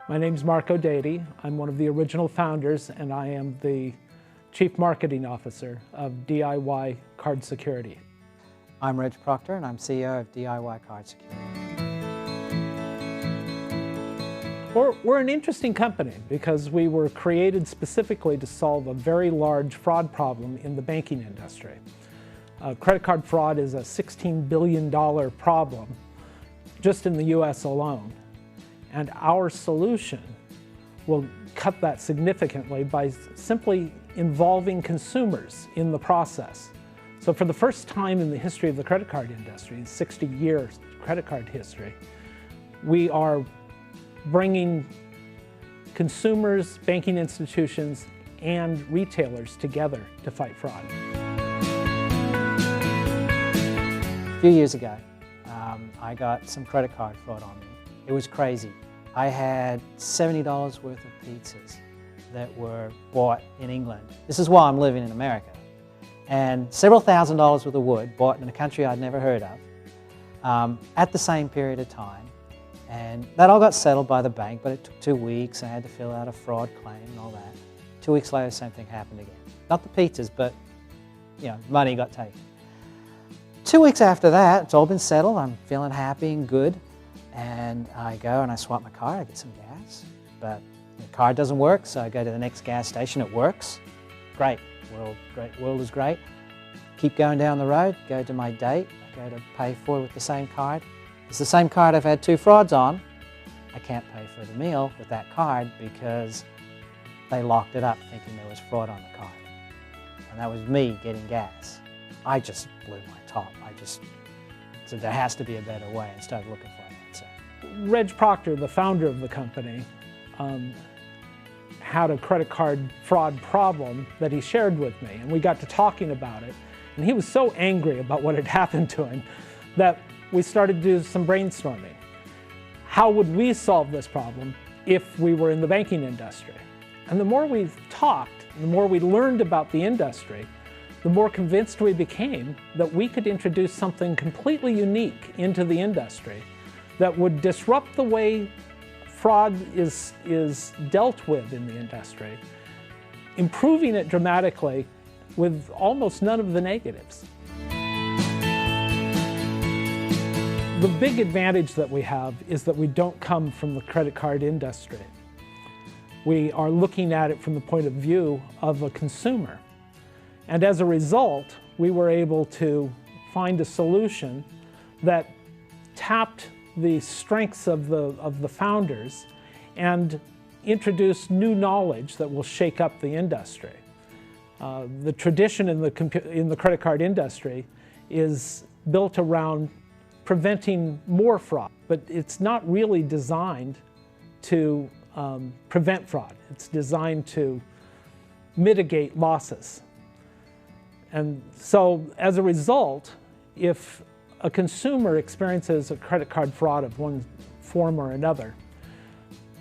My name's Mark O'Dady. I'm one of the original founders, and I am the Chief Marketing Officer of DIY Card Security. I'm Reg Proctor, and I'm CEO of DIY Card Security. We're an interesting company because we were created specifically to solve a very large fraud problem in the banking industry. Credit card fraud is a $16 billion problem just in the US alone. And our solution will cut that significantly by simply involving consumers in the process. So for the first time in the history of the credit card industry, 60 years credit card history, we are bringing consumers, banking institutions, and retailers together to fight fraud. A few years ago, I got some credit card fraud on me. It was crazy. I had $70 worth of pizzas that were bought in England. This is why I'm living in America. And several $1,000s worth of wood bought in a country I'd never heard of at the same period of time. And that all got settled by the bank, but it took 2 weeks. I had to fill out a fraud claim and all that. 2 weeks later, the same thing happened again. Not the pizzas, but money got taken. 2 weeks after that, it's all been settled. I'm feeling happy and good. And I go and I swap my car, I get some gas, but the card doesn't work, so I go to the next gas station, it works. Great, world is great. Keep going down the road, go to my date, I go to pay for it with the same card. It's the same card I've had 2 frauds on. I can't pay for the meal with that card because they locked it up thinking there was fraud on the card. And that was me getting gas. I just blew my top. I said there has to be a better way and started looking for an answer. Reg Proctor, the founder of the company, had a credit card fraud problem that he shared with me, and we got to talking about it. And he was so angry about what had happened to him that we started to do some brainstorming. How would we solve this problem if we were in the banking industry? And the more we talked, the more we learned about the industry, the more convinced we became that we could introduce something completely unique into the industry that would disrupt the way fraud is dealt with in the industry, improving it dramatically with almost none of the negatives. The big advantage that we have is that we don't come from the credit card industry. We are looking at it from the point of view of a consumer. And as a result, we were able to find a solution that tapped the strengths of the founders and introduced new knowledge that will shake up the industry. The tradition in the credit card industry is built around preventing more fraud, but it's not really designed to prevent fraud. It's designed to mitigate losses. And so as a result, if a consumer experiences a credit card fraud of one form or another,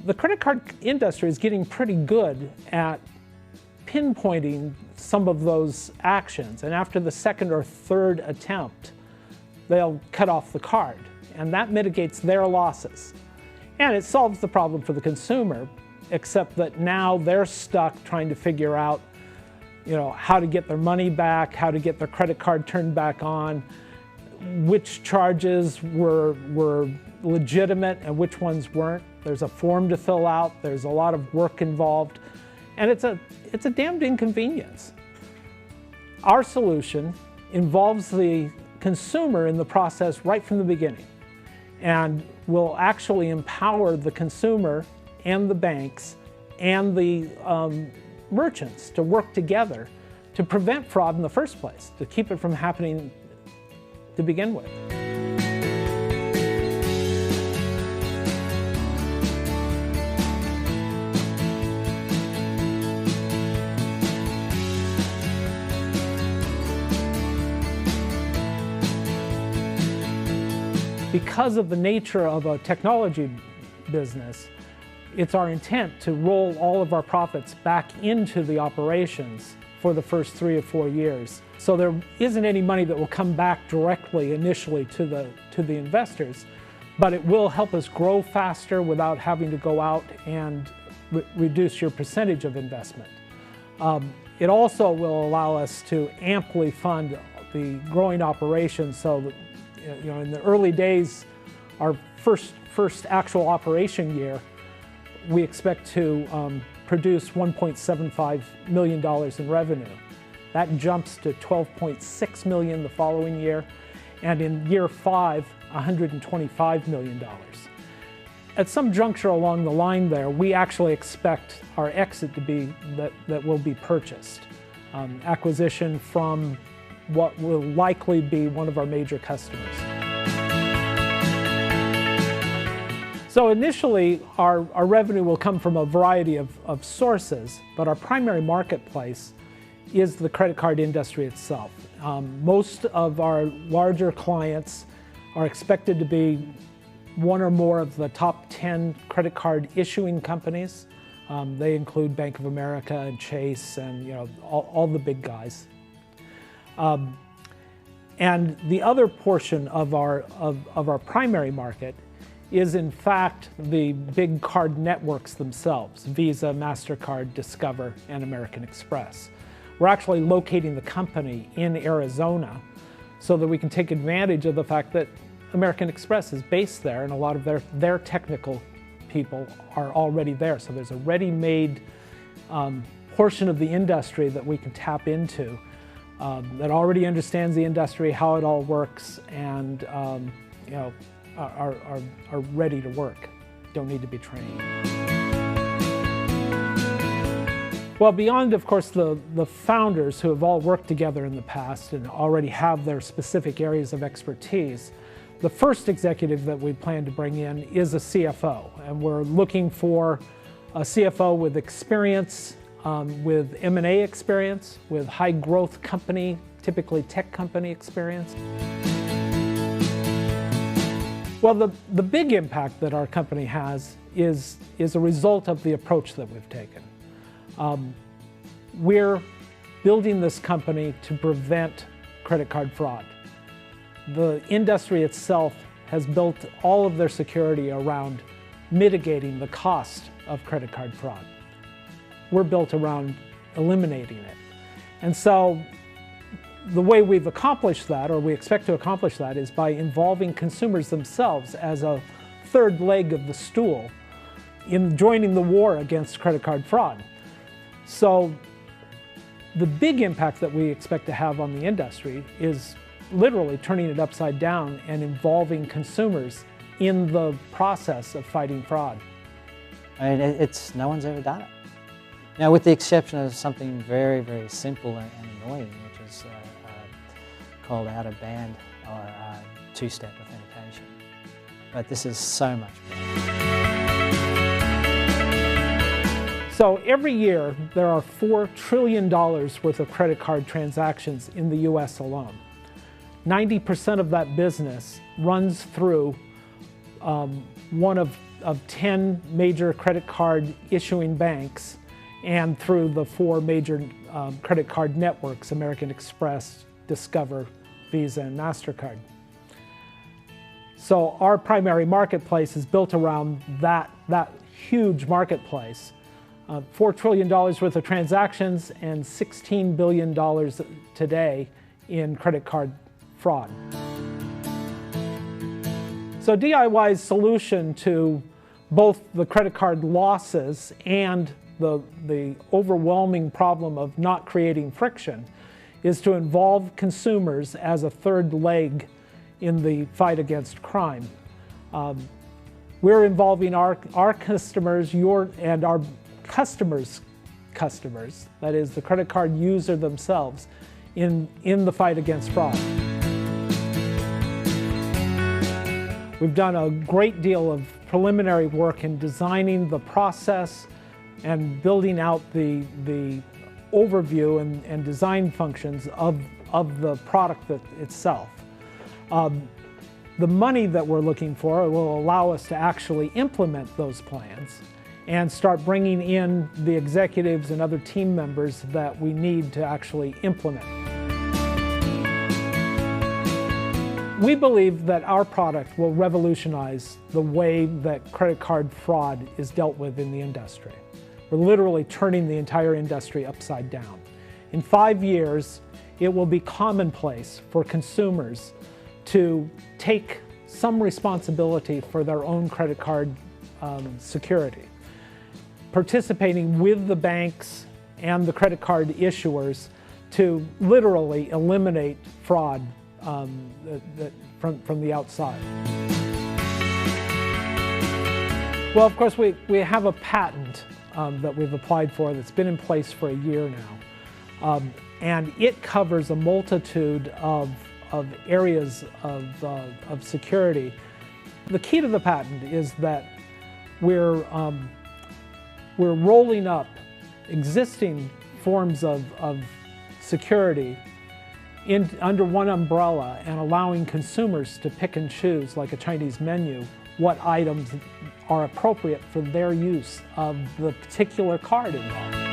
the credit card industry is getting pretty good at pinpointing some of those actions. And after the second or third attempt, they'll cut off the card. And that mitigates their losses. And it solves the problem for the consumer, except that now they're stuck trying to figure out how to get their money back, how to get their credit card turned back on, which charges were legitimate and which ones weren't. There's a form to fill out, there's a lot of work involved, and it's a damned inconvenience. Our solution involves the consumer in the process right from the beginning and will actually empower the consumer and the banks and the merchants to work together to prevent fraud in the first place, to keep it from happening to begin with. Because of the nature of a technology business, it's our intent to roll all of our profits back into the operations for the first 3 or 4 years. So there isn't any money that will come back directly initially to the investors, but it will help us grow faster without having to go out and reduce your percentage of investment. It also will allow us to amply fund the growing operation, so that, in the early days, our first actual operation year, we expect to produce $1.75 million in revenue. That jumps to $12.6 million the following year, and in year 5, $125 million. At some juncture along the line there, we actually expect our exit to be that will be purchased. Acquisition from what will likely be one of our major customers. So initially, our revenue will come from a variety of sources, but our primary marketplace is the credit card industry itself. Most of our larger clients are expected to be one or more of the top 10 credit card issuing companies. They include Bank of America and Chase and all the big guys. And the other portion of our primary market is in fact the big card networks themselves, Visa, MasterCard, Discover, and American Express. We're actually locating the company in Arizona so that we can take advantage of the fact that American Express is based there and a lot of their technical people are already there. So there's a ready-made portion of the industry that we can tap into that already understands the industry, how it all works, and are ready to work, don't need to be trained. Well, beyond, of course, the founders who have all worked together in the past and already have their specific areas of expertise, the first executive that we plan to bring in is a CFO, and we're looking for a CFO with experience, with M&A experience, with high growth company, typically tech company experience. Well, the big impact that our company has is a result of the approach that we've taken. We're building this company to prevent credit card fraud. The industry itself has built all of their security around mitigating the cost of credit card fraud. We're built around eliminating it. And so the way we've accomplished that, or we expect to accomplish that, is by involving consumers themselves as a third leg of the stool in joining the war against credit card fraud. So the big impact that we expect to have on the industry is literally turning it upside down and involving consumers in the process of fighting fraud. I mean, no one's ever done it. Now, with the exception of something very, very simple and annoying, which is called out-of-band or two-step authentication. But this is so much more. So every year, there are $4 trillion worth of credit card transactions in the US alone. 90% of that business runs through one of 10 major credit card issuing banks and through the 4 major credit card networks, American Express, Discover, Visa, and MasterCard. So our primary marketplace is built around that huge marketplace. $4 trillion worth of transactions and $16 billion today in credit card fraud. So DIY's solution to both the credit card losses and the overwhelming problem of not creating friction is to involve consumers as a third leg in the fight against crime. We're involving our customers, and our customers' customers, that is the credit card user themselves, in the fight against fraud. We've done a great deal of preliminary work in designing the process and building out the overview and design functions of the product itself. The money that we're looking for will allow us to actually implement those plans and start bringing in the executives and other team members that we need to actually implement. We believe that our product will revolutionize the way that credit card fraud is dealt with in the industry. We're literally turning the entire industry upside down. In 5 years, it will be commonplace for consumers to take some responsibility for their own credit card security, participating with the banks and the credit card issuers to literally eliminate fraud from the outside. Well, of course, we have a patent that we've applied for that's been in place for a year now. And it covers a multitude of areas of security. The key to the patent is that we're rolling up existing forms of security under one umbrella and allowing consumers to pick and choose, like a Chinese menu, what items are appropriate for their use of the particular card involved.